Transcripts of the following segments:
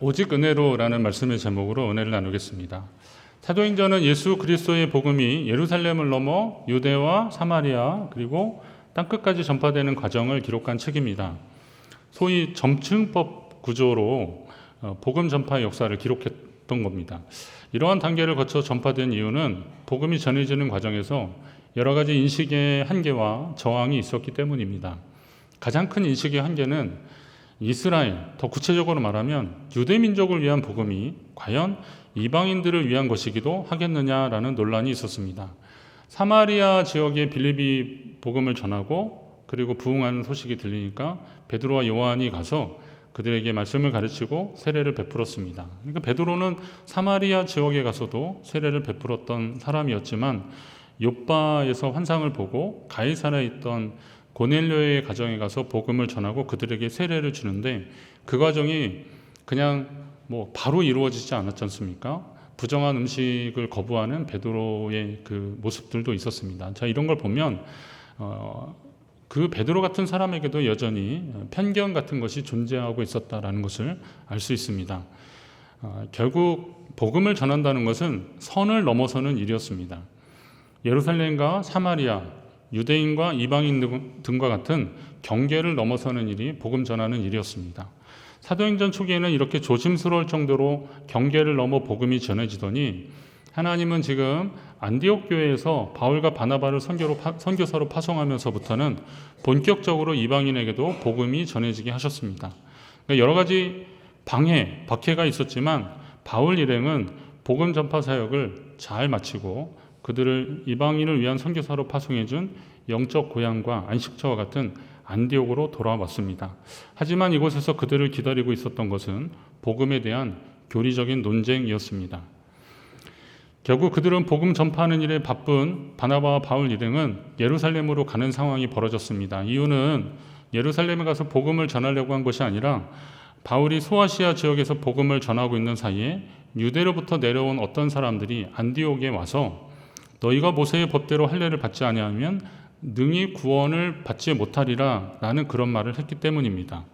오직 은혜로라는 말씀의 제목으로 은혜를 나누겠습니다. 사도행전은 예수 그리스도의 복음이 예루살렘을 넘어 유대와 사마리아 그리고 땅끝까지 전파되는 과정을 기록한 책입니다. 소위 점층법 구조로 복음 전파 역사를 기록했던 겁니다. 이러한 단계를 거쳐 전파된 이유는 복음이 전해지는 과정에서 여러 가지 인식의 한계와 저항이 있었기 때문입니다. 가장 큰 인식의 한계는 이스라엘, 더 구체적으로 말하면 유대민족을 위한 복음이 과연 이방인들을 위한 것이기도 하겠느냐라는 논란이 있었습니다. 사마리아 지역의 빌립이 복음을 전하고 그리고 부흥하는 소식이 들리니까 베드로와 요한이 가서 그들에게 말씀을 가르치고 세례를 베풀었습니다. 그러니까 베드로는 사마리아 지역에 가서도 세례를 베풀었던 사람이었지만 욥바에서 환상을 보고 가이사라에 있던 고넬료의 가정에 가서 복음을 전하고 그들에게 세례를 주는데 그 과정이 그냥 바로 이루어지지 않았지 않습니까? 부정한 음식을 거부하는 베드로의 그 모습들도 있었습니다. 자, 이런 걸 보면 그 베드로 같은 사람에게도 여전히 편견 같은 것이 존재하고 있었다라는 것을 알 수 있습니다. 결국 복음을 전한다는 것은 선을 넘어서는 일이었습니다. 예루살렘과 사마리아, 유대인과 이방인 등과 같은 경계를 넘어서는 일이 복음 전하는 일이었습니다. 사도행전 초기에는 이렇게 조심스러울 정도로 경계를 넘어 복음이 전해지더니 하나님은 지금 안디옥 교회에서 바울과 바나바를 선교사로 파송하면서부터는 본격적으로 이방인에게도 복음이 전해지게 하셨습니다. 그러니까 여러 가지 박해가 있었지만 바울 일행은 복음 전파 사역을 잘 마치고 그들을 이방인을 위한 선교사로 파송해준 영적 고향과 안식처와 같은 안디옥으로 돌아왔습니다. 하지만 이곳에서 그들을 기다리고 있었던 것은 복음에 대한 교리적인 논쟁이었습니다. 결국 그들은 복음 전파하는 일에 바쁜 바나바와 바울 일행은 예루살렘으로 가는 상황이 벌어졌습니다. 이유는 예루살렘에 가서 복음을 전하려고 한 것이 아니라 바울이 소아시아 지역에서 복음을 전하고 있는 사이에 유대로부터 내려온 어떤 사람들이 안디옥에 와서 너희가 모세의 법대로 할례를 받지 아니하면 능히 구원을 받지 못하리라 라는 그런 말을 했기 때문입니다.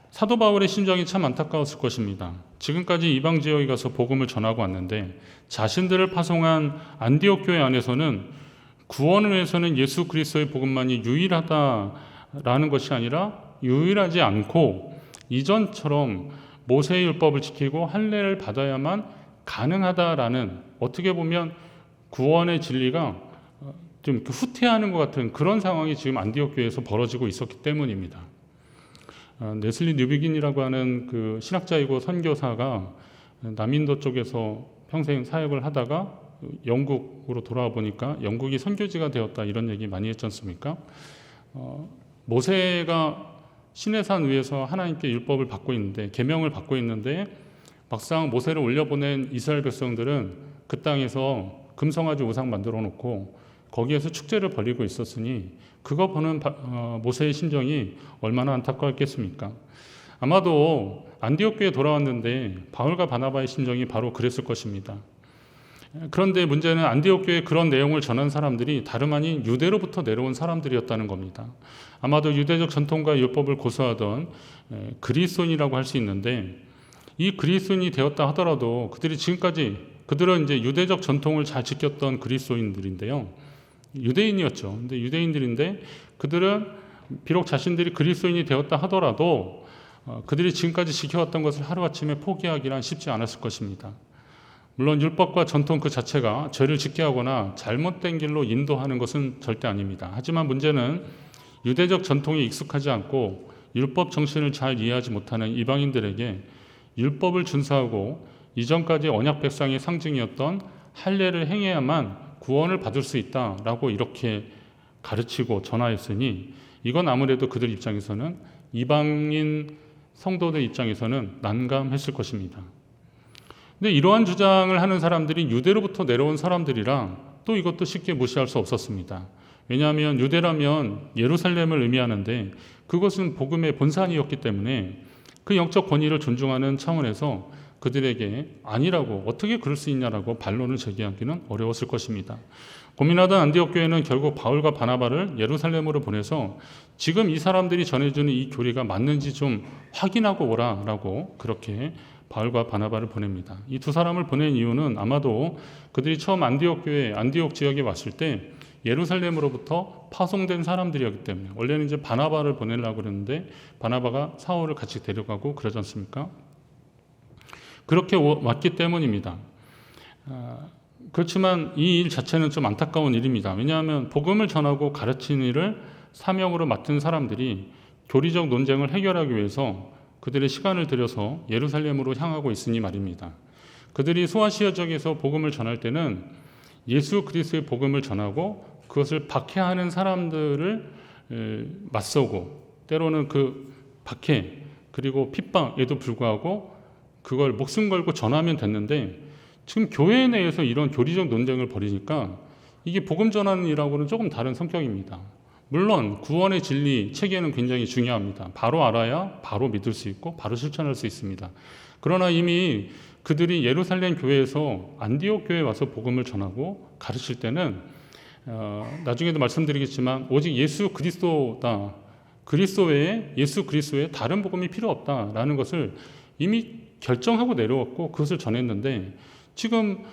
사도 바울의 심정이 참 안타까웠을 것입니다. 지금까지 이방 지역에 가서 복음을 전하고 왔는데 자신들을 파송한 안디옥 교회 안에서는 구원을 위해서는 예수 그리스도의 복음만이 유일하다라는 것이 아니라 유일하지 않고 이전처럼 모세의 율법을 지키고 할례를 받아야만 가능하다라는, 어떻게 보면 구원의 진리가 좀 후퇴하는 것 같은 그런 상황이 지금 안디옥 교회에서 벌어지고 있었기 때문입니다. 네슬리 뉴비긴이라고 하는 그 신학자이고 선교사가 남인도 쪽에서 평생 사역을 하다가 영국으로 돌아와 보니까 영국이 선교지가 되었다 이런 얘기 많이 했지 않습니까? 모세가 시내산 위에서 하나님께 율법을 받고 있는데, 계명을 받고 있는데 막상 모세를 올려보낸 이스라엘 백성들은 그 땅에서 금송아지 우상 만들어 놓고 거기에서 축제를 벌이고 있었으니 그거 보는 모세의 심정이 얼마나 안타까웠겠습니까? 아마도 안디옥 교회에 돌아왔는데 바울과 바나바의 심정이 바로 그랬을 것입니다. 그런데 문제는 안디옥 교회에 그런 내용을 전한 사람들이 다름 아닌 유대로부터 내려온 사람들이었다는 겁니다. 아마도 유대적 전통과 율법을 고수하던 그리스도인이라고 할 수 있는데, 이 그리스도인이 되었다 하더라도 그들은 이제 유대적 전통을 잘 지켰던 그리스도인들인데요. 유대인이었죠. 근데 유대인들인데 그들은 비록 자신들이 그리스도인이 되었다 하더라도 그들이 지금까지 지켜왔던 것을 하루아침에 포기하기란 쉽지 않았을 것입니다. 물론 율법과 전통 그 자체가 죄를 짓게 하거나 잘못된 길로 인도하는 것은 절대 아닙니다. 하지만 문제는 유대적 전통에 익숙하지 않고 율법 정신을 잘 이해하지 못하는 이방인들에게 율법을 준수하고 이전까지 언약 백성의 상징이었던 할례를 행해야만 구원을 받을 수 있다라고 이렇게 가르치고 전하였으니 이건 아무래도 그들 입장에서는, 이방인 성도들 입장에서는 난감했을 것입니다. 근데 이러한 주장을 하는 사람들이 유대로부터 내려온 사람들이라 또 이것도 쉽게 무시할 수 없었습니다. 왜냐하면 유대라면 예루살렘을 의미하는데 그것은 복음의 본산이었기 때문에 그 영적 권위를 존중하는 차원에서 그들에게 아니라고, 어떻게 그럴 수 있냐라고 반론을 제기하기는 어려웠을 것입니다. 고민하던 안디옥 교회는 결국 바울과 바나바를 예루살렘으로 보내서 지금 이 사람들이 전해주는 이 교리가 맞는지 좀 확인하고 오라라고 그렇게 바울과 바나바를 보냅니다. 이 두 사람을 보낸 이유는 아마도 그들이 처음 안디옥 교회, 안디옥 지역에 왔을 때 예루살렘으로부터 파송된 사람들이었기 때문에, 원래는 이제 바나바를 보내려고 그랬는데 바나바가 사울을 같이 데려가고 그러지 않습니까? 그렇게 왔기 때문입니다. 그렇지만 이 일 자체는 좀 안타까운 일입니다. 왜냐하면 복음을 전하고 가르치는 일을 사명으로 맡은 사람들이 교리적 논쟁을 해결하기 위해서 그들의 시간을 들여서 예루살렘으로 향하고 있으니 말입니다. 그들이 소아시아 지역에서 복음을 전할 때는 예수 그리스도의 복음을 전하고 그것을 박해하는 사람들을 맞서고, 때로는 그 박해 그리고 핍박에도 불구하고 그걸 목숨 걸고 전하면 됐는데, 지금 교회 내에서 이런 교리적 논쟁을 벌이니까 이게 복음 전하는 일하고는 조금 다른 성격입니다. 물론 구원의 진리 체계는 굉장히 중요합니다. 바로 알아야 바로 믿을 수 있고 바로 실천할 수 있습니다. 그러나 이미 그들이 예루살렘 교회에서 안디옥 교회에 와서 복음을 전하고 가르칠 때는 나중에도 말씀드리겠지만 오직 예수 그리스도다, 그리스도 외에, 예수 그리스도 외에 다른 복음이 필요 없다라는 것을 이미 결정하고 내려왔고 그것을 전했는데, 지금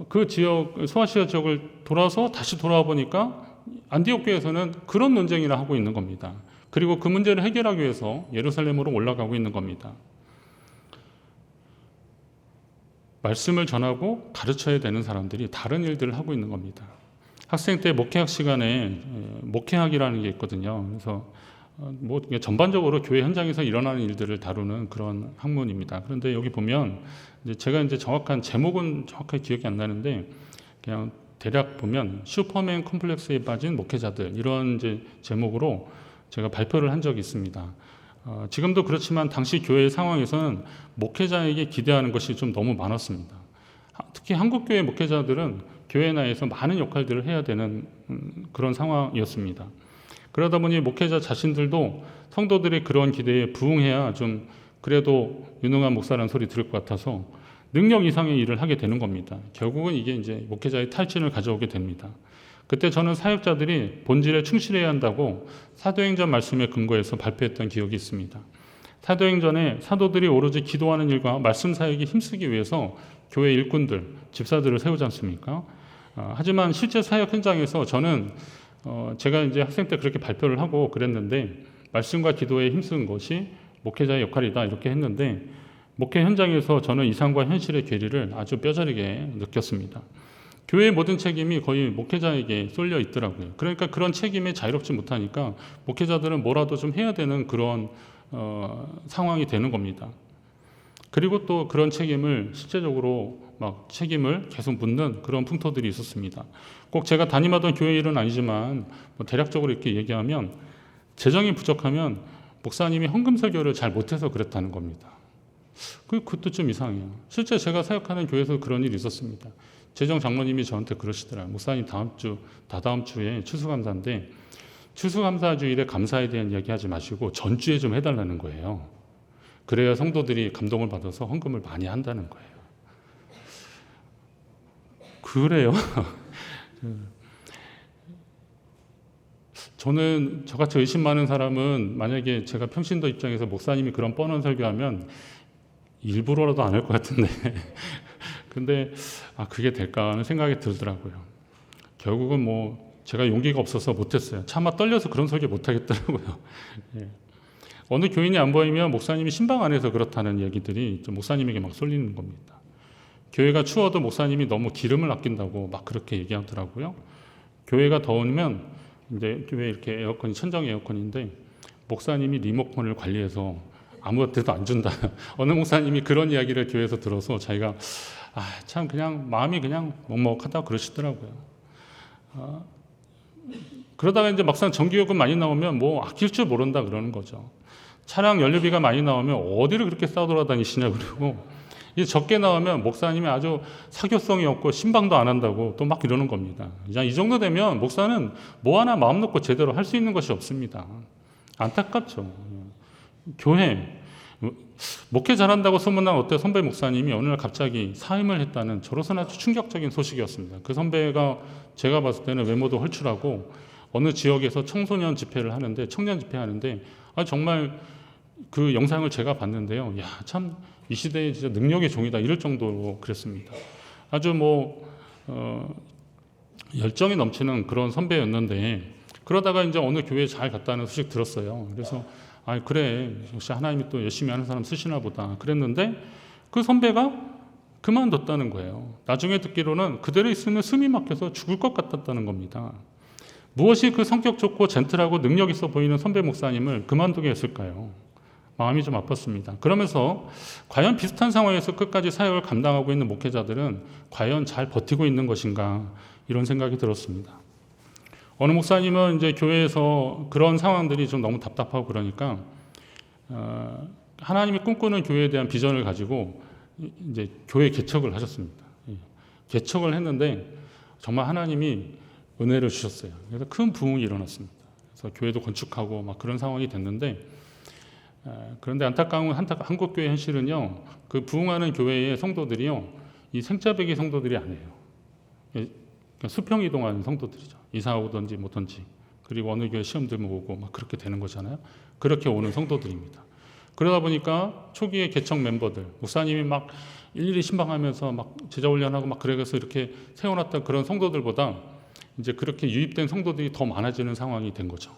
그 지역, 소아시아 지역을 돌아서 다시 돌아와 보니까 안디옥 교회에서는 그런 논쟁이나 하고 있는 겁니다. 그리고 그 문제를 해결하기 위해서 예루살렘으로 올라가고 있는 겁니다. 말씀을 전하고 가르쳐야 되는 사람들이 다른 일들을 하고 있는 겁니다. 학생 때 목회학 시간에 목회학이라는 게 있거든요. 그래서 뭐 전반적으로 교회 현장에서 일어나는 일들을 다루는 그런 학문입니다. 그런데 여기 보면 제가 이제 정확한 제목은 정확하게 기억이 안 나는데, 그냥 대략 보면 슈퍼맨 컴플렉스에 빠진 목회자들, 이런 이제 제목으로 제가 발표를 한 적이 있습니다. 지금도 그렇지만 당시 교회 상황에서는 목회자에게 기대하는 것이 좀 너무 많았습니다. 특히 한국교회 목회자들은 교회 내에서 많은 역할들을 해야 되는 그런 상황이었습니다. 그러다 보니 목회자 자신들도 성도들의 그런 기대에 부응해야 좀 그래도 유능한 목사라는 소리 들을 것 같아서 능력 이상의 일을 하게 되는 겁니다. 결국은 이게 이제 목회자의 탈진을 가져오게 됩니다. 그때 저는 사역자들이 본질에 충실해야 한다고 사도행전 말씀에 근거해서 발표했던 기억이 있습니다. 사도행전에 사도들이 오로지 기도하는 일과 말씀 사역에 힘쓰기 위해서 교회 일꾼들, 집사들을 세우지 않습니까? 하지만 실제 사역 현장에서 저는 제가 이제 학생 때 그렇게 발표를 하고 그랬는데, 말씀과 기도에 힘쓴 것이 목회자의 역할이다 이렇게 했는데, 목회 현장에서 저는 이상과 현실의 괴리를 아주 뼈저리게 느꼈습니다. 교회의 모든 책임이 거의 목회자에게 쏠려 있더라고요. 그러니까 그런 책임에 자유롭지 못하니까 목회자들은 뭐라도 좀 해야 되는 그런 상황이 되는 겁니다. 그리고 또 그런 책임을 실제적으로 막 책임을 계속 묻는 그런 풍토들이 있었습니다. 꼭 제가 담임하던 교회 일은 아니지만 뭐 대략적으로 이렇게 얘기하면, 재정이 부족하면 목사님이 헌금 설교를 잘 못해서 그랬다는 겁니다. 그것도 좀 이상해요. 실제 제가 사역하는 교회에서 그런 일이 있었습니다. 재정 장로님이 저한테 그러시더라고요. 목사님 다다음 주에 추수감사인데 추수감사 주일에 감사에 대한 이야기 하지 마시고 전주에 좀 해달라는 거예요. 그래야 성도들이 감동을 받아서 헌금을 많이 한다는 거예요. 그래요? 저는 저같이 의심 많은 사람은 만약에 제가 평신도 입장에서 목사님이 그런 뻔한 설교하면 일부러라도 안 할 것 같은데 근데 그게 될까 하는 생각이 들더라고요. 결국은 뭐 제가 용기가 없어서 못했어요. 차마 떨려서 그런 설교 못하겠더라고요. 예. 어느 교인이 안 보이면 목사님이 신방 안에서 그렇다는 얘기들이 좀 목사님에게 막 쏠리는 겁니다. 교회가 추워도 목사님이 너무 기름을 아낀다고 막 그렇게 얘기하더라고요. 교회가 더우면 이제 교회 이렇게 에어컨이 천정 에어컨인데 목사님이 리모컨을 관리해서 아무것도 안 준다. 어느 목사님이 그런 이야기를 교회에서 들어서 자기가 참 그냥 마음이 그냥 먹먹하다 그러시더라고요. 그러다가 이제 막상 전기요금 많이 나오면 뭐 아낄 줄 모른다 그러는 거죠. 차량 연료비가 많이 나오면 어디를 그렇게 싸돌아다니시냐 그러고, 이제 적게 나오면 목사님이 아주 사교성이 없고 신방도 안 한다고 또 막 이러는 겁니다. 이 정도 되면 목사는 뭐 하나 마음 놓고 제대로 할 수 있는 것이 없습니다. 안타깝죠. 교회, 목회 잘한다고 소문난 어때 선배 목사님이 어느 날 갑자기 사임을 했다는, 저로서는 아주 충격적인 소식이었습니다. 그 선배가 제가 봤을 때는 외모도 헐출하고 어느 지역에서 청소년 집회를 하는데, 청년 집회 하는데, 정말 그 영상을 제가 봤는데요. 야, 참 이 시대에 진짜 능력의 종이다 이럴 정도로 그랬습니다. 아주 열정이 넘치는 그런 선배였는데, 그러다가 이제 어느 교회에 잘 갔다는 소식 들었어요. 그래서 그래, 역시 하나님이 또 열심히 하는 사람 쓰시나 보다 그랬는데, 그 선배가 그만뒀다는 거예요. 나중에 듣기로는 그대로 있으면 숨이 막혀서 죽을 것 같았다는 겁니다. 무엇이 그 성격 좋고 젠틀하고 능력 있어 보이는 선배 목사님을 그만두게 했을까요? 마음이 좀 아팠습니다. 그러면서 과연 비슷한 상황에서 끝까지 사역을 감당하고 있는 목회자들은 과연 잘 버티고 있는 것인가, 이런 생각이 들었습니다. 어느 목사님은 이제 교회에서 그런 상황들이 좀 너무 답답하고 그러니까 하나님이 꿈꾸는 교회에 대한 비전을 가지고 이제 교회 개척을 하셨습니다. 개척을 했는데 정말 하나님이 은혜를 주셨어요. 그래서 큰 부흥이 일어났습니다. 그래서 교회도 건축하고 막 그런 상황이 됐는데, 그런데 안타까운 한국교회 현실은요, 그 부흥하는 교회의 성도들이요, 이 생짜배기 성도들이 아니에요. 그러니까 수평 이동하는 성도들이죠. 이사 오든지 뭐든지, 그리고 어느 교회 시험 들면 오고 막 그렇게 되는 거잖아요. 그렇게 오는 성도들입니다. 그러다 보니까 초기에 개척 멤버들, 목사님이 막 일일이 신방하면서 막 제자 훈련하고 막 그래서 이렇게 세워놨던 그런 성도들보다 이제 그렇게 유입된 성도들이 더 많아지는 상황이 된 거죠.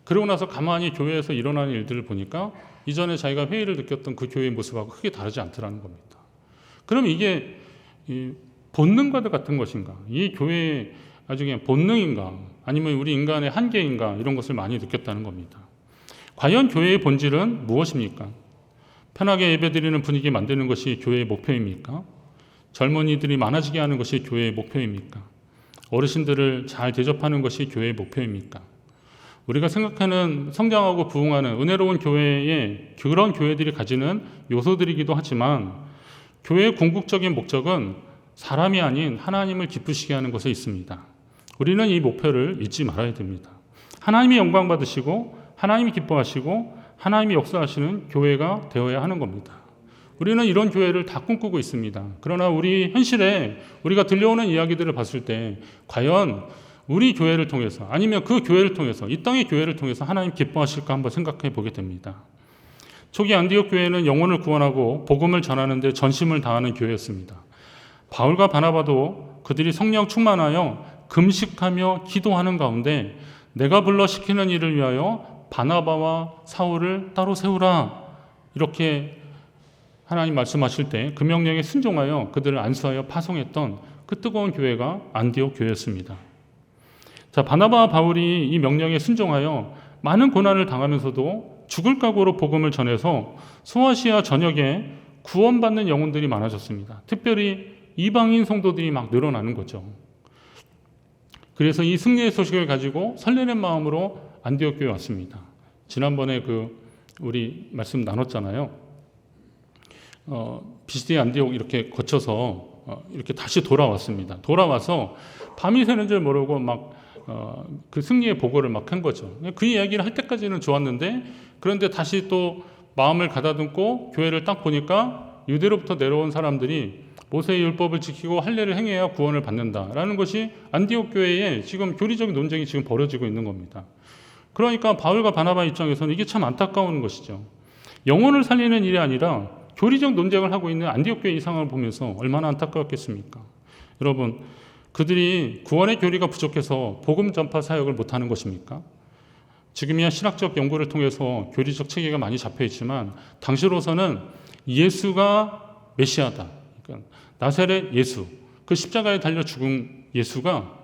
그러고 나서 가만히 교회에서 일어나는 일들을 보니까 이전에 자기가 회의를 느꼈던 그 교회의 모습하고 크게 다르지 않더라는 겁니다. 그럼 이게 본능과 같은 것인가? 이 교회의 아주 그냥 본능인가? 아니면 우리 인간의 한계인가? 이런 것을 많이 느꼈다는 겁니다. 과연 교회의 본질은 무엇입니까? 편하게 예배드리는 분위기 만드는 것이 교회의 목표입니까? 젊은이들이 많아지게 하는 것이 교회의 목표입니까? 어르신들을 잘 대접하는 것이 교회의 목표입니까? 우리가 생각하는 성장하고 부흥하는 은혜로운 교회에 그런 교회들이 가지는 요소들이기도 하지만, 교회의 궁극적인 목적은 사람이 아닌 하나님을 기쁘시게 하는 것에 있습니다. 우리는 이 목표를 잊지 말아야 됩니다. 하나님이 영광 받으시고 하나님이 기뻐하시고 하나님이 역사하시는 교회가 되어야 하는 겁니다. 우리는 이런 교회를 다 꿈꾸고 있습니다. 그러나 우리 현실에 우리가 들려오는 이야기들을 봤을 때 과연 우리 교회를 통해서, 아니면 그 교회를 통해서, 이 땅의 교회를 통해서 하나님 기뻐하실까 한번 생각해 보게 됩니다. 초기 안디옥 교회는 영혼을 구원하고 복음을 전하는 데 전심을 다하는 교회였습니다. 바울과 바나바도 그들이 성령 충만하여 금식하며 기도하는 가운데 내가 불러 시키는 일을 위하여 바나바와 사울을 따로 세우라, 이렇게 하나님 말씀하실 때 그 명령에 순종하여 그들을 안수하여 파송했던 그 뜨거운 교회가 안디옥 교회였습니다. 자, 바나바와 바울이 이 명령에 순종하여 많은 고난을 당하면서도 죽을 각오로 복음을 전해서 소아시아 전역에 구원받는 영혼들이 많아졌습니다. 특별히 이방인 성도들이 막 늘어나는 거죠. 그래서 이 승리의 소식을 가지고 설레는 마음으로 안디옥 교회에 왔습니다. 지난번에 우리 말씀 나눴잖아요. 비시디 안디옥 이렇게 거쳐서 이렇게 다시 돌아왔습니다. 돌아와서 밤이 새는 줄 모르고 막 그 승리의 보고를 막 한 거죠. 그 이야기를 할 때까지는 좋았는데, 그런데 다시 또 마음을 가다듬고 교회를 딱 보니까 유대로부터 내려온 사람들이 모세의 율법을 지키고 할례를 행해야 구원을 받는다라는 것이 안디옥 교회에 지금 교리적 논쟁이 지금 벌어지고 있는 겁니다. 그러니까 바울과 바나바 입장에서는 이게 참 안타까운 것이죠. 영혼을 살리는 일이 아니라 교리적 논쟁을 하고 있는 안디옥 교회 이 상황을 보면서 얼마나 안타까웠겠습니까? 여러분, 그들이 구원의 교리가 부족해서 복음 전파 사역을 못하는 것입니까? 지금이야 신학적 연구를 통해서 교리적 체계가 많이 잡혀 있지만, 당시로서는 예수가 메시아다, 그러니까 나사렛 예수, 그 십자가에 달려 죽은 예수가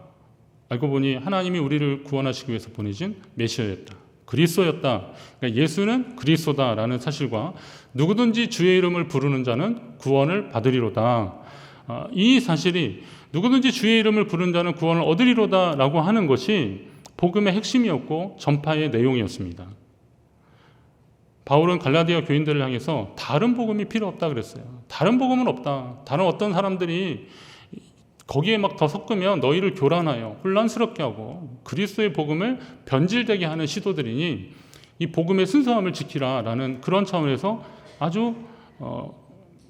알고 보니 하나님이 우리를 구원하시기 위해서 보내신 메시아였다, 그리스도였다. 그러니까 예수는 그리스도다라는 사실과 누구든지 주의 이름을 부르는 자는 구원을 받으리로다, 이 사실이 누구든지 주의 이름을 부르는 자는 구원을 얻으리로다라고 하는 것이 복음의 핵심이었고 전파의 내용이었습니다. 바울은 갈라디아 교인들을 향해서 다른 복음이 필요 없다 그랬어요. 다른 복음은 없다. 다른 어떤 사람들이 거기에 막 더 섞으면 너희를 교란하여 혼란스럽게 하고 그리스도의 복음을 변질되게 하는 시도들이니 이 복음의 순수함을 지키라라는 그런 차원에서 아주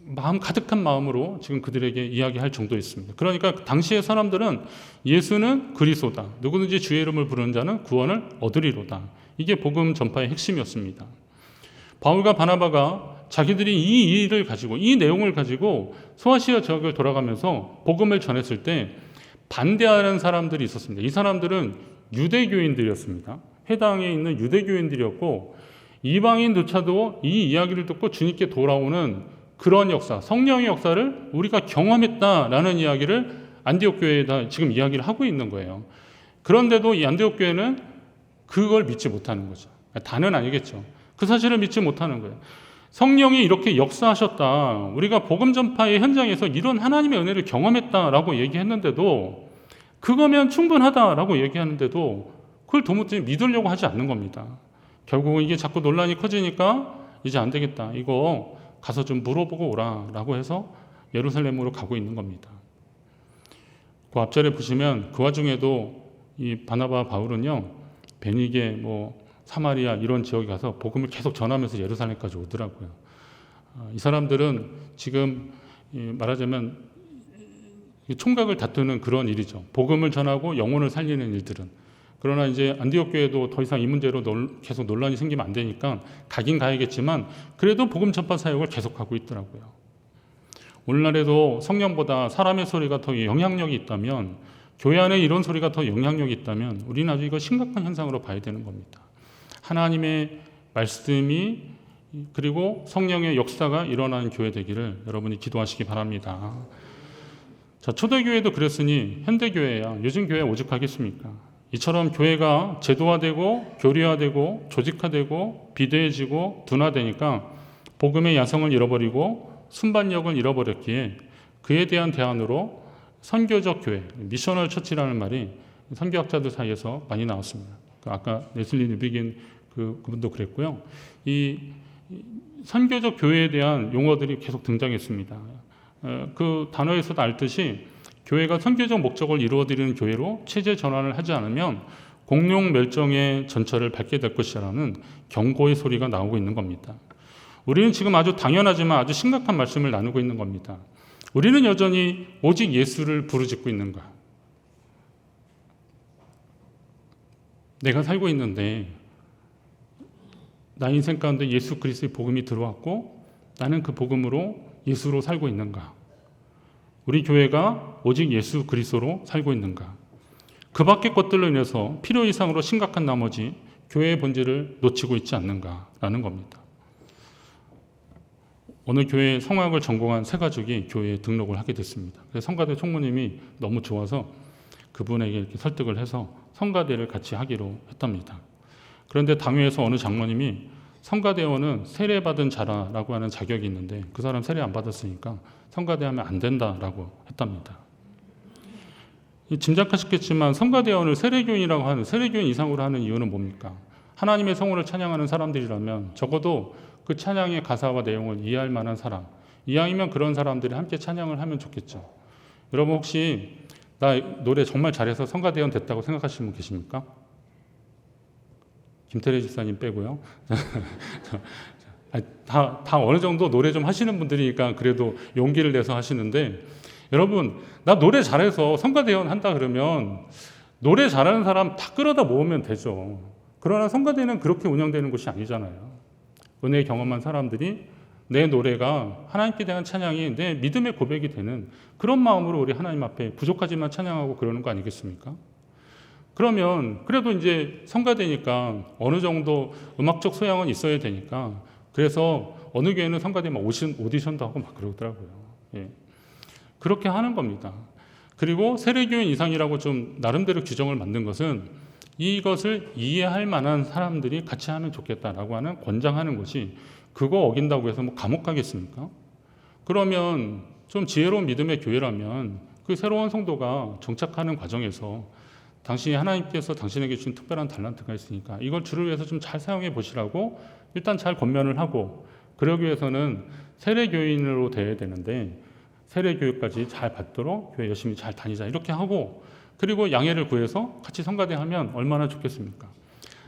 마음 가득한 마음으로 지금 그들에게 이야기할 정도였습니다. 그러니까 당시의 사람들은 예수는 그리스도다. 누구든지 주의 이름을 부르는 자는 구원을 얻으리로다. 이게 복음 전파의 핵심이었습니다. 바울과 바나바가 자기들이 이 일을 가지고 이 내용을 가지고 소아시아 지역을 돌아가면서 복음을 전했을 때 반대하는 사람들이 있었습니다. 이 사람들은 유대교인들이었습니다. 해당에 있는 유대교인들이었고 이방인조차도 이 이야기를 듣고 주님께 돌아오는 그런 역사, 성령의 역사를 우리가 경험했다라는 이야기를 안디옥 교회에다 지금 이야기를 하고 있는 거예요. 그런데도 이 안디옥 교회는 그걸 믿지 못하는 거죠. 다는 아니겠죠. 그 사실을 믿지 못하는 거예요. 성령이 이렇게 역사하셨다. 우리가 복음 전파의 현장에서 이런 하나님의 은혜를 경험했다라고 얘기했는데도 그거면 충분하다라고 얘기하는데도 그걸 도무지 믿으려고 하지 않는 겁니다. 결국은 이게 자꾸 논란이 커지니까 이제 안 되겠다. 이거 가서 좀 물어보고 오라라고 해서 예루살렘으로 가고 있는 겁니다. 그 앞절에 보시면 그 와중에도 이 바나바 바울은요, 베니게 사마리아 이런 지역에 가서 복음을 계속 전하면서 예루살렘까지 오더라고요. 이 사람들은 지금 말하자면 총각을 다투는 그런 일이죠. 복음을 전하고 영혼을 살리는 일들은. 그러나 이제 안디옥 교회도 더 이상 이 문제로 계속 논란이 생기면 안 되니까 가긴 가야겠지만 그래도 복음 전파 사역을 계속하고 있더라고요. 오늘날에도 성령보다 사람의 소리가 더 영향력이 있다면, 교회 안에 이런 소리가 더 영향력이 있다면 우리는 아주 이거 심각한 현상으로 봐야 되는 겁니다. 하나님의 말씀이 그리고 성령의 역사가 일어나는 교회 되기를 여러분이 기도하시기 바랍니다. 자, 초대교회도 그랬으니 현대교회야 요즘 교회 오죽하겠습니까? 이처럼 교회가 제도화되고 교리화되고 조직화되고 비대해지고 둔화되니까 복음의 야성을 잃어버리고 순반력을 잃어버렸기에 그에 대한 대안으로 선교적 교회, 미셔널 처치라는 말이 선교학자들 사이에서 많이 나왔습니다. 아까 네슬리 뉴비긴 그분도 그랬고요. 이 선교적 교회에 대한 용어들이 계속 등장했습니다. 그 단어에서도 알듯이 교회가 선교적 목적을 이루어드리는 교회로 체제 전환을 하지 않으면 공룡 멸종의 전철을 밟게 될 것이라는 경고의 소리가 나오고 있는 겁니다. 우리는 지금 아주 당연하지만 아주 심각한 말씀을 나누고 있는 겁니다. 우리는 여전히 오직 예수를 부르짖고 있는가? 내가 살고 있는데 나 인생 가운데 예수 그리스도의 복음이 들어왔고 나는 그 복음으로 예수로 살고 있는가? 우리 교회가 오직 예수 그리스도로 살고 있는가? 그 밖의 것들로 인해서 필요 이상으로 심각한 나머지 교회의 본질을 놓치고 있지 않는가라는 겁니다. 어느 교회 성악을 전공한 세 가족이 교회에 등록을 하게 됐습니다. 그래서 성가대 총무님이 너무 좋아서 그분에게 이렇게 설득을 해서 성가대를 같이 하기로 했답니다. 그런데 당회에서 어느 장로님이 성가대원은 세례받은 자라라고 하는 자격이 있는데 그 사람 세례 안 받았으니까 성가대하면 안 된다라고 했답니다. 짐작하셨겠지만 성가대원을 세례교인이라고 하는, 세례교인 이상으로 하는 이유는 뭡니까? 하나님의 성호를 찬양하는 사람들이라면 적어도 그 찬양의 가사와 내용을 이해할 만한 사람, 이왕이면 그런 사람들이 함께 찬양을 하면 좋겠죠. 여러분 혹시 나 노래 정말 잘해서 성가대원 됐다고 생각하시는 분 계십니까? 김태래 집사님 빼고요. 다 어느 정도 노래 좀 하시는 분들이니까 그래도 용기를 내서 하시는데, 여러분 나 노래 잘해서 성가대원 한다 그러면 노래 잘하는 사람 다 끌어다 모으면 되죠. 그러나 성가대는 그렇게 운영되는 곳이 아니잖아요. 은혜 경험한 사람들이 내 노래가 하나님께 대한 찬양이 내 믿음의 고백이 되는 그런 마음으로 우리 하나님 앞에 부족하지만 찬양하고 그러는 거 아니겠습니까? 그러면 그래도 이제 성가대니까 어느 정도 음악적 소양은 있어야 되니까, 그래서 어느 교회는 성가대 막 오디션도 하고 막 그러더라고요. 예. 그렇게 하는 겁니다. 그리고 세례교인 이상이라고 좀 나름대로 규정을 만든 것은 이것을 이해할 만한 사람들이 같이 하면 좋겠다라고 하는 권장하는 것이, 그거 어긴다고 해서 뭐 감옥 가겠습니까? 그러면 좀 지혜로운 믿음의 교회라면 그 새로운 성도가 정착하는 과정에서 당신이 하나님께서 당신에게 주신 특별한 달란트가 있으니까 이걸 주를 위해서 좀 잘 사용해 보시라고 일단 잘 권면을 하고, 그러기 위해서는 세례교인으로 돼야 되는데 세례교육까지 잘 받도록 교회 열심히 잘 다니자 이렇게 하고, 그리고 양해를 구해서 같이 성가대 하면 얼마나 좋겠습니까?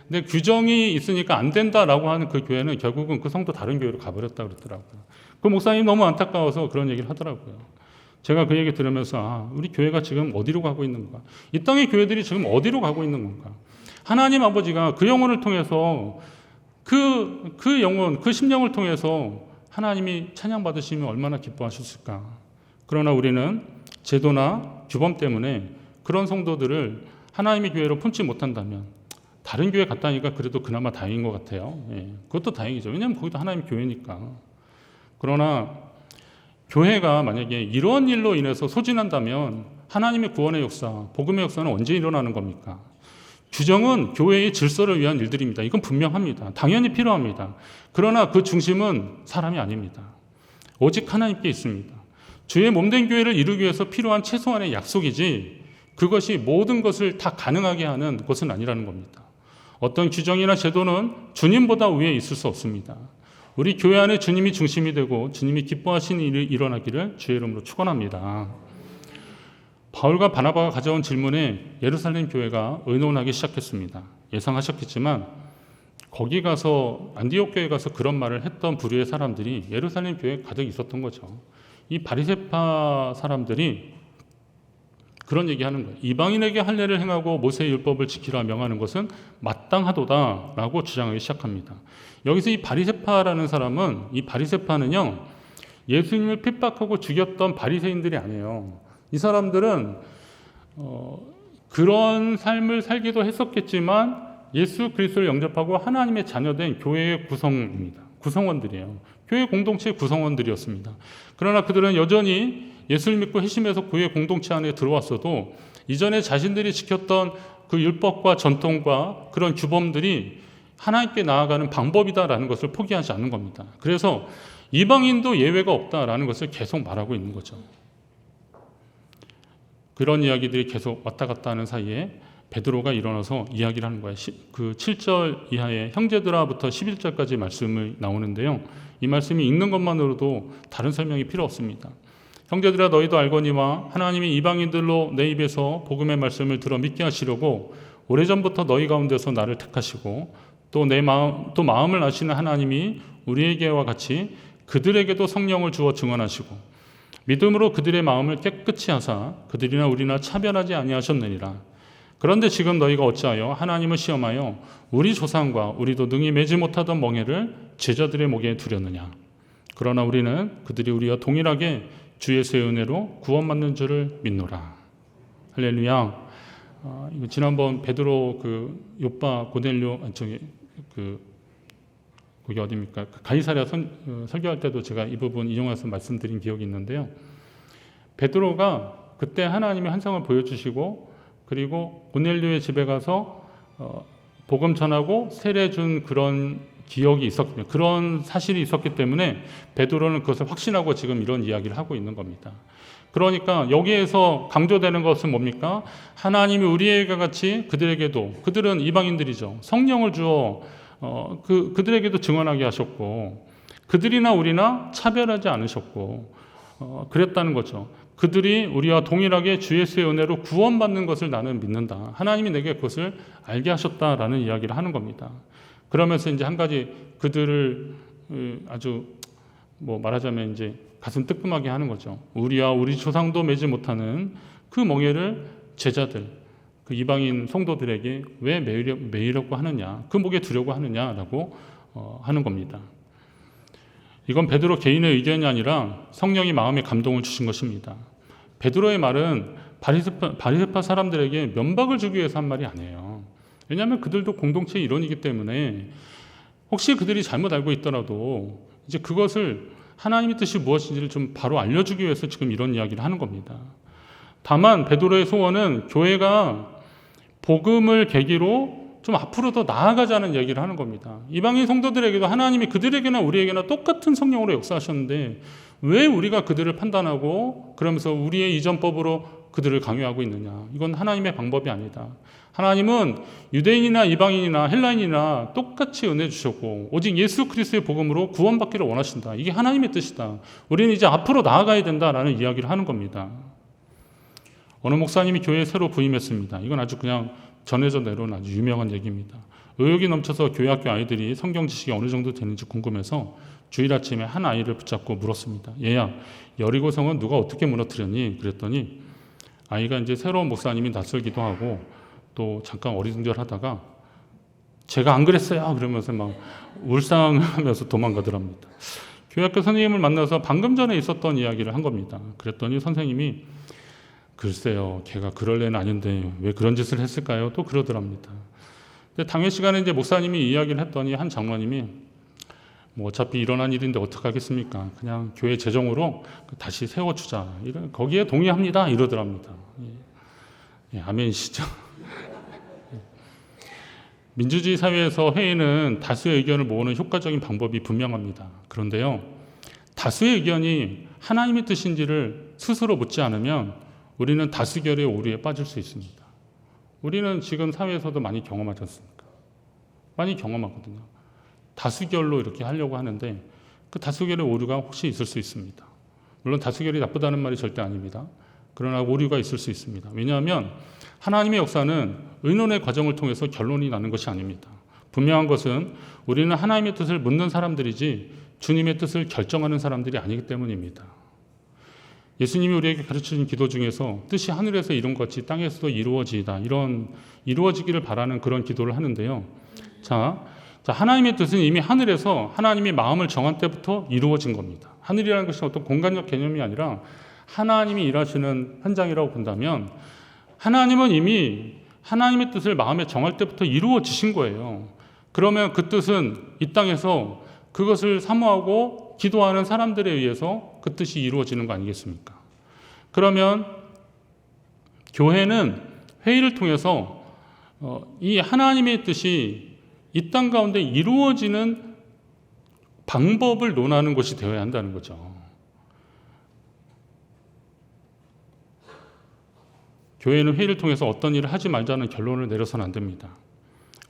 근데 규정이 있으니까 안 된다라고 하는 그 교회는 결국은 그 성도 다른 교회로 가버렸다 그러더라고요. 그 목사님 너무 안타까워서 그런 얘기를 하더라고요. 제가 그 얘기 들으면서 우리 교회가 지금 어디로 가고 있는 건가? 이 땅의 교회들이 지금 어디로 가고 있는 건가? 하나님 아버지가 그 영혼을 통해서 그 영혼, 그 심령을 통해서 하나님이 찬양받으시면 얼마나 기뻐하셨을까? 그러나 우리는 제도나 규범 때문에 그런 성도들을 하나님의 교회로 품지 못한다면 다른 교회 갔다니까 그래도 그나마 다행인 것 같아요. 예, 그것도 다행이죠. 왜냐하면 거기도 하나님 교회니까. 그러나 교회가 만약에 이런 일로 인해서 소진한다면 하나님의 구원의 역사, 복음의 역사는 언제 일어나는 겁니까? 규정은 교회의 질서를 위한 일들입니다. 이건 분명합니다. 당연히 필요합니다. 그러나 그 중심은 사람이 아닙니다. 오직 하나님께 있습니다. 주의 몸된 교회를 이루기 위해서 필요한 최소한의 약속이지 그것이 모든 것을 다 가능하게 하는 것은 아니라는 겁니다. 어떤 규정이나 제도는 주님보다 위에 있을 수 없습니다. 우리 교회 안에 주님이 중심이 되고 주님이 기뻐하시는 일이 일어나기를 주의 이름으로 축원합니다. 바울과 바나바가 가져온 질문에 예루살렘 교회가 의논하기 시작했습니다. 예상하셨겠지만 거기 가서 안디옥 교회 가서 그런 말을 했던 부류의 사람들이 예루살렘 교회에 가득 있었던 거죠. 이 바리새파 사람들이 그런 얘기하는 거예요. 이방인에게 할례를 행하고 모세의 율법을 지키라 명하는 것은 마땅하도다라고 주장하기 시작합니다. 여기서 이 바리새파라는 사람은 이 바리새파는요 예수님을 핍박하고 죽였던 바리새인들이 아니에요. 이 사람들은 그런 삶을 살기도 했었겠지만 예수 그리스도를 영접하고 하나님의 자녀된 교회의 구성입니다. 구성원들이에요. 교회 공동체의 구성원들이었습니다. 그러나 그들은 여전히 예수를 믿고 회심해서 교회 공동체 안에 들어왔어도 이전에 자신들이 지켰던 그 율법과 전통과 그런 규범들이 하나님께 나아가는 방법이다라는 것을 포기하지 않는 겁니다. 그래서 이방인도 예외가 없다라는 것을 계속 말하고 있는 거죠. 그런 이야기들이 계속 왔다 갔다 하는 사이에 베드로가 일어나서 이야기를 하는 거예요. 그 7절 이하의 형제들아부터 11절까지 말씀이 나오는데요. 이 말씀이 읽는 것만으로도 다른 설명이 필요 없습니다. 형제들아 너희도 알거니와 하나님이 이방인들로 내 입에서 복음의 말씀을 들어 믿게 하시려고 오래전부터 너희 가운데서 나를 택하시고 또 마음을 아시는 하나님이 우리에게와 같이 그들에게도 성령을 주어 증언하시고 믿음으로 그들의 마음을 깨끗이 하사 그들이나 우리나 차별하지 아니하셨느니라. 그런데 지금 너희가 어찌하여 하나님을 시험하여 우리 조상과 우리도 능히 매지 못하던 멍에를 제자들의 목에 두렸느냐. 그러나 우리는 그들이 우리와 동일하게 주 예수의 은혜로 구원받는 줄을 믿노라. 할렐루야. 이거 지난번 베드로 그 요빠 고넬료 거기 어디입니까? 가이사랴 설교할 때도 제가 이 부분 인용해서 말씀드린 기억이 있는데요. 베드로가 그때 하나님의 환상을 보여주시고 그리고 고넬료의 집에 가서 복음 전하고 세례 준 그런 기억이 있었기 그런 사실이 있었기 때문에 베드로는 그것을 확신하고 지금 이런 이야기를 하고 있는 겁니다. 그러니까 여기에서 강조되는 것은 뭡니까? 하나님이 우리에게 같이 그들에게도 그들은 이방인들이죠. 성령을 주어 그들에게도 증언하게 하셨고 그들이나 우리나 차별하지 않으셨고 그랬다는 거죠. 그들이 우리와 동일하게 주 예수의 은혜로 구원받는 것을 나는 믿는다. 하나님이 내게 그것을 알게 하셨다라는 이야기를 하는 겁니다. 그러면서 이제 한 가지 그들을 아주 말하자면 이제 가슴 뜨끔하게 하는 거죠. 우리와 우리 조상도 매지 못하는 그 멍에를 제자들, 그 이방인 성도들에게 왜 매이려고 하느냐, 그 목에 두려고 하느냐라고 하는 겁니다. 이건 베드로 개인의 의견이 아니라 성령이 마음에 감동을 주신 것입니다. 베드로의 말은 바리새파 사람들에게 면박을 주기 위해서 한 말이 아니에요. 왜냐하면 그들도 공동체의 일원이기 때문에 혹시 그들이 잘못 알고 있더라도 이제 그것을 하나님의 뜻이 무엇인지를 좀 바로 알려주기 위해서 지금 이런 이야기를 하는 겁니다. 다만 베드로의 소원은 교회가 복음을 계기로 좀 앞으로 더 나아가자는 얘기를 하는 겁니다. 이방인 성도들에게도 하나님이 그들에게나 우리에게나 똑같은 성령으로 역사하셨는데 왜 우리가 그들을 판단하고 그러면서 우리의 이전법으로 그들을 강요하고 있느냐. 이건 하나님의 방법이 아니다. 하나님은 유대인이나 이방인이나 헬라인이나 똑같이 은혜 주셨고 오직 예수 그리스도의 복음으로 구원받기를 원하신다. 이게 하나님의 뜻이다. 우리는 이제 앞으로 나아가야 된다라는 이야기를 하는 겁니다. 어느 목사님이 교회에 새로 부임했습니다. 이건 아주 그냥 전해져 내려온 아주 유명한 얘기입니다. 의욕이 넘쳐서 교회 학교 아이들이 성경 지식이 어느 정도 되는지 궁금해서 주일 아침에 한 아이를 붙잡고 물었습니다. 얘야, 여리고성은 누가 어떻게 무너뜨렸니? 그랬더니 아이가 이제 새로운 목사님이 낯설기도 하고 또 잠깐 어리둥절하다가 제가 안 그랬어요 그러면서 막 울상하면서 도망가더랍니다. 교회학교 선생님을 만나서 방금 전에 있었던 이야기를 한 겁니다. 그랬더니 선생님이 글쎄요, 걔가 그럴 애는 아닌데 왜 그런 짓을 했을까요? 또 그러더랍니다. 근데 당일 시간에 이제 목사님이 이야기를 했더니 한 장로님이 뭐 어차피 일어난 일인데 어떡하겠습니까? 그냥 교회 재정으로 다시 세워주자. 거기에 동의합니다. 이러더랍니다. 예, 아멘이시죠? 민주주의 사회에서 회의는 다수의 의견을 모으는 효과적인 방법이 분명합니다. 그런데요, 다수의 의견이 하나님의 뜻인지를 스스로 묻지 않으면 우리는 다수결의 오류에 빠질 수 있습니다. 우리는 지금 사회에서도 많이 경험하지 않습니까? 많이 경험하거든요. 다수결로 이렇게 하려고 하는데 그 다수결의 오류가 혹시 있을 수 있습니다. 물론 다수결이 나쁘다는 말이 절대 아닙니다. 그러나 오류가 있을 수 있습니다. 왜냐하면 하나님의 역사는 의논의 과정을 통해서 결론이 나는 것이 아닙니다. 분명한 것은 우리는 하나님의 뜻을 묻는 사람들이지 주님의 뜻을 결정하는 사람들이 아니기 때문입니다. 예수님이 우리에게 가르치신 기도 중에서 뜻이 하늘에서 이룬 것 같이 땅에서도 이루어지이다. 이런 이루어지기를 바라는 그런 기도를 하는데요. 자, 하나님의 뜻은 이미 하늘에서 하나님이 마음을 정한 때부터 이루어진 겁니다. 하늘이라는 것이 어떤 공간적 개념이 아니라 하나님이 일하시는 현장이라고 본다면 하나님은 이미 하나님의 뜻을 마음에 정할 때부터 이루어지신 거예요. 그러면 그 뜻은 이 땅에서 그것을 사모하고 기도하는 사람들에 의해서 그 뜻이 이루어지는 거 아니겠습니까? 그러면 교회는 회의를 통해서 이 하나님의 뜻이 이 땅 가운데 이루어지는 방법을 논하는 것이 되어야 한다는 거죠. 교회는 회의를 통해서 어떤 일을 하지 말자는 결론을 내려서는 안 됩니다.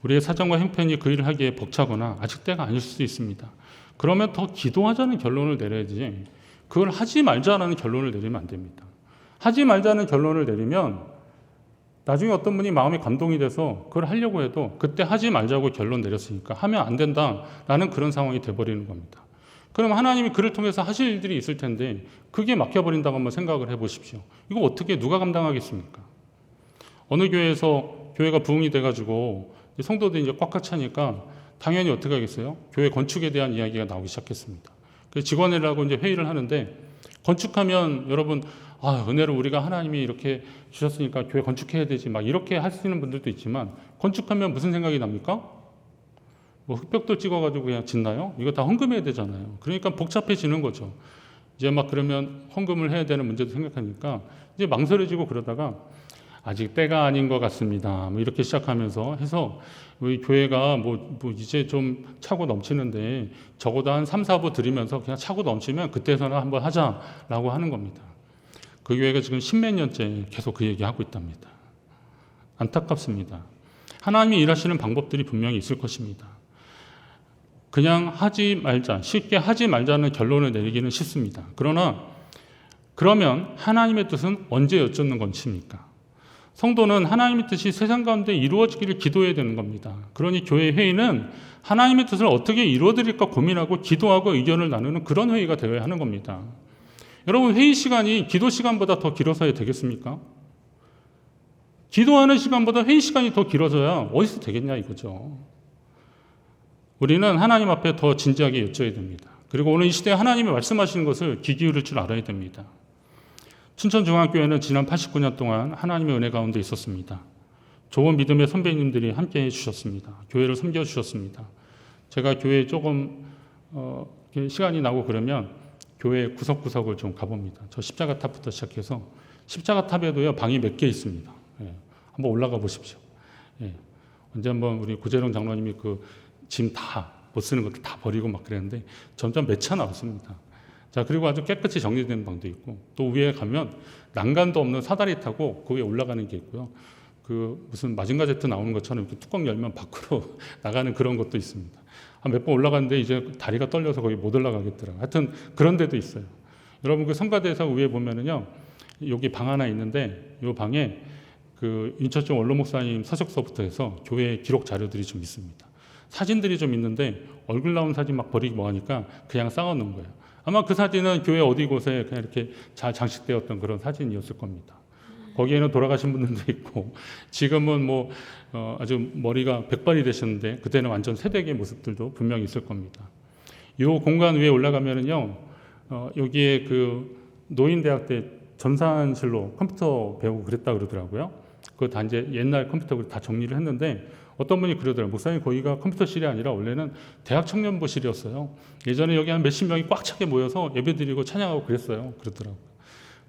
우리의 사정과 형편이 그 일을 하기에 벅차거나 아직 때가 아닐 수도 있습니다. 그러면 더 기도하자는 결론을 내려야지 그걸 하지 말자라는 결론을 내리면 안 됩니다. 하지 말자는 결론을 내리면 나중에 어떤 분이 마음에 감동이 돼서 그걸 하려고 해도 그때 하지 말자고 결론 내렸으니까 하면 안 된다라는 그런 상황이 돼버리는 겁니다. 그럼 하나님이 그를 통해서 하실 일들이 있을 텐데 그게 막혀버린다고 한번 생각을 해보십시오. 이거 어떻게 누가 감당하겠습니까? 어느 교회에서 교회가 부흥이 돼가지고 성도들이 이제 꽉꽉 차니까 당연히 어떻게 하겠어요? 교회 건축에 대한 이야기가 나오기 시작했습니다. 그래서 직원들하고 이제 회의를 하는데 건축하면 여러분 은혜를 우리가 하나님이 이렇게 주셨으니까 교회 건축해야 되지 막 이렇게 하시는 분들도 있지만 건축하면 무슨 생각이 납니까? 뭐 흙벽돌 찍어가지고 그냥 짓나요? 이거 다 헌금해야 되잖아요. 그러니까 복잡해지는 거죠. 이제 막 그러면 헌금을 해야 되는 문제도 생각하니까 이제 망설여지고 그러다가 아직 때가 아닌 것 같습니다. 뭐 이렇게 시작하면서 해서 우리 교회가 뭐 이제 좀 차고 넘치는데 적어도 한 3, 4부 드리면서 그냥 차고 넘치면 그때서는 한번 하자라고 하는 겁니다. 그 교회가 지금 10몇 년째 계속 그 얘기하고 있답니다. 안타깝습니다. 하나님이 일하시는 방법들이 분명히 있을 것입니다. 그냥 하지 말자, 쉽게 하지 말자는 결론을 내리기는 쉽습니다. 그러면 하나님의 뜻은 언제 여쭙는 것입니까? 성도는 하나님의 뜻이 세상 가운데 이루어지기를 기도해야 되는 겁니다. 그러니 교회 회의는 하나님의 뜻을 어떻게 이루어드릴까 고민하고 기도하고 의견을 나누는 그런 회의가 되어야 하는 겁니다. 여러분, 회의 시간이 기도 시간보다 더 길어서야 되겠습니까? 기도하는 시간보다 회의 시간이 더 길어져야 어디서 되겠냐 이거죠. 우리는 하나님 앞에 더 진지하게 여쭤야 됩니다. 그리고 오늘 이 시대에 하나님이 말씀하시는 것을 귀 기울일 줄 알아야 됩니다. 춘천중앙교회는 지난 89년 동안 하나님의 은혜 가운데 있었습니다. 좋은 믿음의 선배님들이 함께해 주셨습니다. 교회를 섬겨주셨습니다. 제가 교회에 조금 시간이 나고 그러면 교회 구석구석을 좀 가봅니다. 저 십자가탑부터 시작해서 십자가탑에도요 방이 몇 개 있습니다. 예, 한번 올라가 보십시오. 예, 언제 한번 우리 구재룡 장로님이 그 짐 다 못 쓰는 것도 다 버리고 막 그랬는데 점점 몇 차 나왔습니다. 자, 그리고 아주 깨끗이 정리된 방도 있고 또 위에 가면 난간도 없는 사다리 타고 그 위에 올라가는 게 있고요. 그 무슨 마징가 제트 나오는 것처럼 이렇게 뚜껑 열면 밖으로 나가는 그런 것도 있습니다. 한 몇 번 올라갔는데 이제 다리가 떨려서 거기 못 올라가겠더라고요. 하여튼 그런 데도 있어요. 여러분 그 성가대에서 위에 보면은요. 여기 방 하나 있는데 이 방에 그 윤철중 원로 목사님 서적서부터 해서 교회 기록 자료들이 좀 있습니다. 사진들이 좀 있는데 얼굴 나온 사진 막 버리기 뭐하니까 그냥 쌓아놓은 거예요. 아마 그 사진은 교회 어디 곳에 그냥 이렇게 잘 장식되었던 그런 사진이었을 겁니다. 거기에는 돌아가신 분들도 있고 지금은 뭐 아주 머리가 백발이 되셨는데 그때는 완전 새댁의 모습들도 분명히 있을 겁니다. 이 공간 위에 올라가면은요, 여기에 그 노인대학 때 전산실로 컴퓨터 배우고 그랬다 그러더라고요. 그거 다 이제 옛날 컴퓨터 다 정리를 했는데 어떤 분이 그러더라고요. 목사님 거기가 컴퓨터실이 아니라 원래는 대학 청년부실이었어요. 예전에 여기 한 몇십 명이 꽉 차게 모여서 예배드리고 찬양하고 그랬어요. 그러더라고요.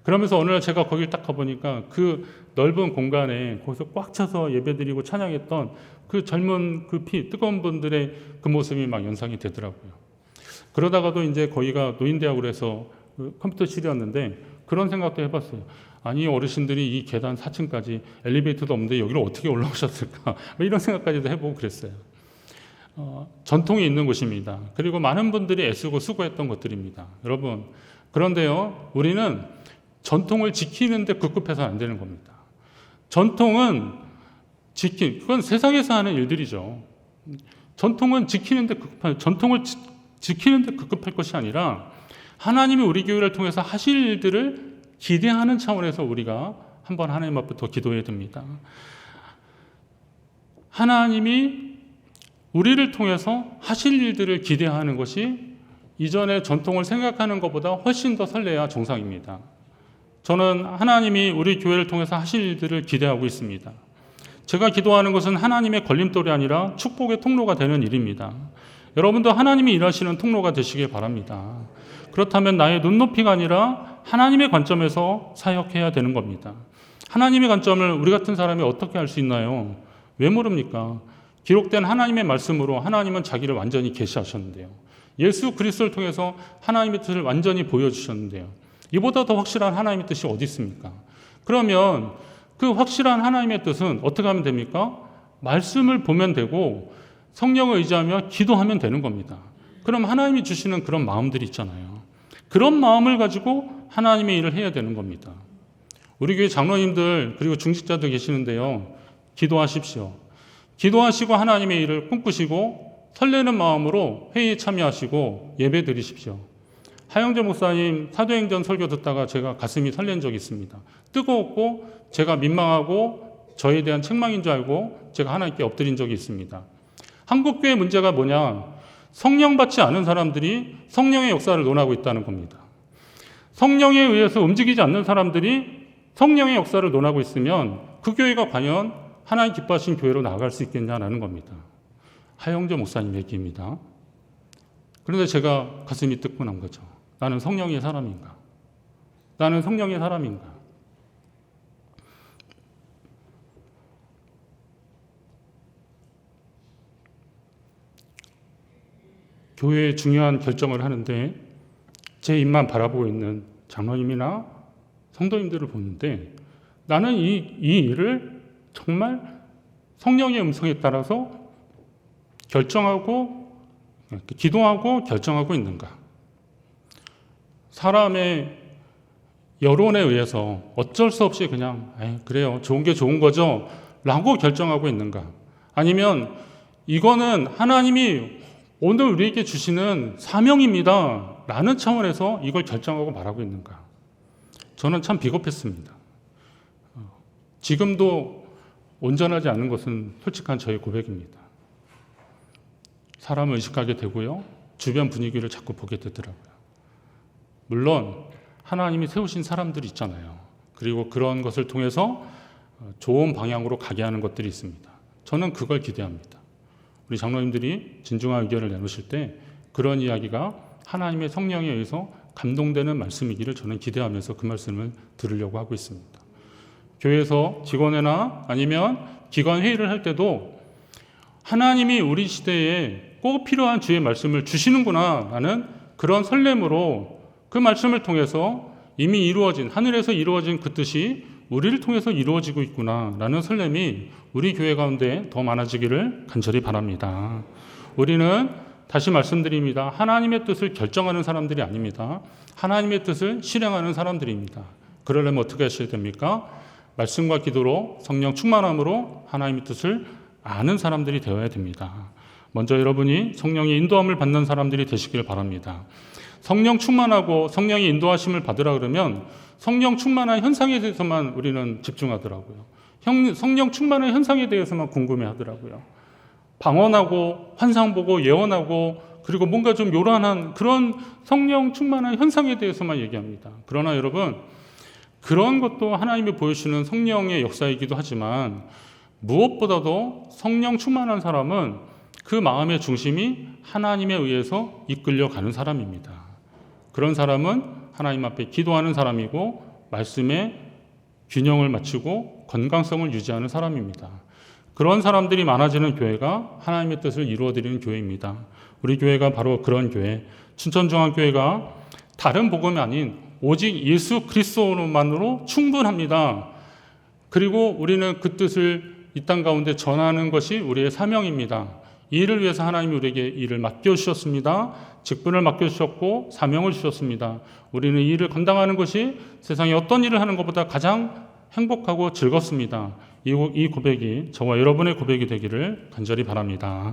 그러면서 어느 날 제가 거길 딱 가보니까 그 넓은 공간에 거기서 꽉 차서 예배드리고 찬양했던 그 젊은 그 뜨거운 분들의 그 모습이 막 연상이 되더라고요. 그러다가도 이제 거기가 노인대학으로 해서 그 컴퓨터실이었는데 그런 생각도 해봤어요. 아니 어르신들이 이 계단 4층까지 엘리베이터도 없는데 여기를 어떻게 올라오셨을까? 뭐 이런 생각까지도 해보고 그랬어요. 전통이 있는 곳입니다. 그리고 많은 분들이 애쓰고 수고했던 것들입니다. 여러분, 그런데요, 우리는 전통을 지키는데 급급해서는 안 되는 겁니다. 전통은 그건 세상에서 하는 일들이죠. 전통은 전통을 지키는데 급급할 것이 아니라 하나님이 우리 교회를 통해서 하실 일들을 기대하는 차원에서 우리가 한번 하나님 앞에 더 기도해야 됩니다. 하나님이 우리를 통해서 하실 일들을 기대하는 것이 이전의 전통을 생각하는 것보다 훨씬 더 설레야 정상입니다. 저는 하나님이 우리 교회를 통해서 하실 일들을 기대하고 있습니다. 제가 기도하는 것은 하나님의 걸림돌이 아니라 축복의 통로가 되는 일입니다. 여러분도 하나님이 일하시는 통로가 되시길 바랍니다. 그렇다면 나의 눈높이가 아니라 하나님의 관점에서 사역해야 되는 겁니다. 하나님의 관점을 우리 같은 사람이 어떻게 알 수 있나요? 왜 모릅니까? 기록된 하나님의 말씀으로 하나님은 자기를 완전히 계시하셨는데요. 예수 그리스도를 통해서 하나님의 뜻을 완전히 보여주셨는데요. 이보다 더 확실한 하나님의 뜻이 어디 있습니까? 그러면 그 확실한 하나님의 뜻은 어떻게 하면 됩니까? 말씀을 보면 되고 성령을 의지하며 기도하면 되는 겁니다. 그럼 하나님이 주시는 그런 마음들이 있잖아요. 그런 마음을 가지고 하나님의 일을 해야 되는 겁니다. 우리 교회 장로님들 그리고 중직자도 계시는데요. 기도하십시오. 기도하시고 하나님의 일을 꿈꾸시고 설레는 마음으로 회의에 참여하시고 예배 드리십시오. 하영재 목사님 사도행전 설교 듣다가 제가 가슴이 설렌 적이 있습니다. 뜨거웠고 제가 민망하고 저에 대한 책망인 줄 알고 제가 하나님께 엎드린 적이 있습니다. 한국교회 문제가 뭐냐? 성령 받지 않은 사람들이 성령의 역사를 논하고 있다는 겁니다. 성령에 의해서 움직이지 않는 사람들이 성령의 역사를 논하고 있으면 그 교회가 과연 하나님 기뻐하신 교회로 나아갈 수 있겠냐라는 겁니다. 하영재 목사님 얘기입니다. 그런데 제가 가슴이 뜨끈한 거죠. 나는 성령의 사람인가? 나는 성령의 사람인가? 교회에 중요한 결정을 하는데 제 입만 바라보고 있는 장로님이나 성도님들을 보는데 나는 이 일을 정말 성령의 음성에 따라서 결정하고 기도하고 결정하고 있는가? 사람의 여론에 의해서 어쩔 수 없이 그냥 그래요. 좋은 게 좋은 거죠. 라고 결정하고 있는가? 아니면 이거는 하나님이 오늘 우리에게 주시는 사명입니다. 라는 차원에서 이걸 결정하고 말하고 있는가? 저는 참 비겁했습니다. 지금도 온전하지 않은 것은 솔직한 저의 고백입니다. 사람을 의식하게 되고요. 주변 분위기를 자꾸 보게 되더라고요. 물론 하나님이 세우신 사람들이 있잖아요. 그리고 그런 것을 통해서 좋은 방향으로 가게 하는 것들이 있습니다. 저는 그걸 기대합니다. 우리 장로님들이 진중한 의견을 내놓으실 때 그런 이야기가 하나님의 성령에 의해서 감동되는 말씀이기를 저는 기대하면서 그 말씀을 들으려고 하고 있습니다. 교회에서 직원회나 아니면 기관 회의를 할 때도 하나님이 우리 시대에 꼭 필요한 주의 말씀을 주시는구나 라는 그런 설렘으로 그 말씀을 통해서 이미 이루어진 하늘에서 이루어진 그 뜻이 우리를 통해서 이루어지고 있구나 라는 설렘이 우리 교회 가운데 더 많아지기를 간절히 바랍니다. 우리는 다시 말씀드립니다. 하나님의 뜻을 결정하는 사람들이 아닙니다. 하나님의 뜻을 실행하는 사람들입니다. 그러려면 어떻게 하셔야 됩니까? 말씀과 기도로 성령 충만함으로 하나님의 뜻을 아는 사람들이 되어야 됩니다. 먼저 여러분이 성령의 인도함을 받는 사람들이 되시길 바랍니다. 성령 충만하고 성령의 인도하심을 받으라 그러면 성령 충만한 현상에 대해서만 우리는 집중하더라고요. 성령 충만한 현상에 대해서만 궁금해 하더라고요. 방언하고 환상 보고 예언하고 그리고 뭔가 좀 요란한 그런 성령 충만한 현상에 대해서만 얘기합니다. 그러나 여러분, 그런 것도 하나님이 보여주시는 성령의 역사이기도 하지만 무엇보다도 성령 충만한 사람은 그 마음의 중심이 하나님에 의해서 이끌려가는 사람입니다. 그런 사람은 하나님 앞에 기도하는 사람이고 말씀에 균형을 맞추고 건강성을 유지하는 사람입니다. 그런 사람들이 많아지는 교회가 하나님의 뜻을 이루어드리는 교회입니다. 우리 교회가 바로 그런 교회, 춘천중앙교회가 다른 복음이 아닌 오직 예수 그리스도만으로 충분합니다. 그리고 우리는 그 뜻을 이 땅 가운데 전하는 것이 우리의 사명입니다. 이 일을 위해서 하나님이 우리에게 일을 맡겨주셨습니다. 직분을 맡겨주셨고 사명을 주셨습니다. 우리는 이 일을 감당하는 것이 세상에 어떤 일을 하는 것보다 가장 행복하고 즐겁습니다. 이 고백이 저와 여러분의 고백이 되기를 간절히 바랍니다.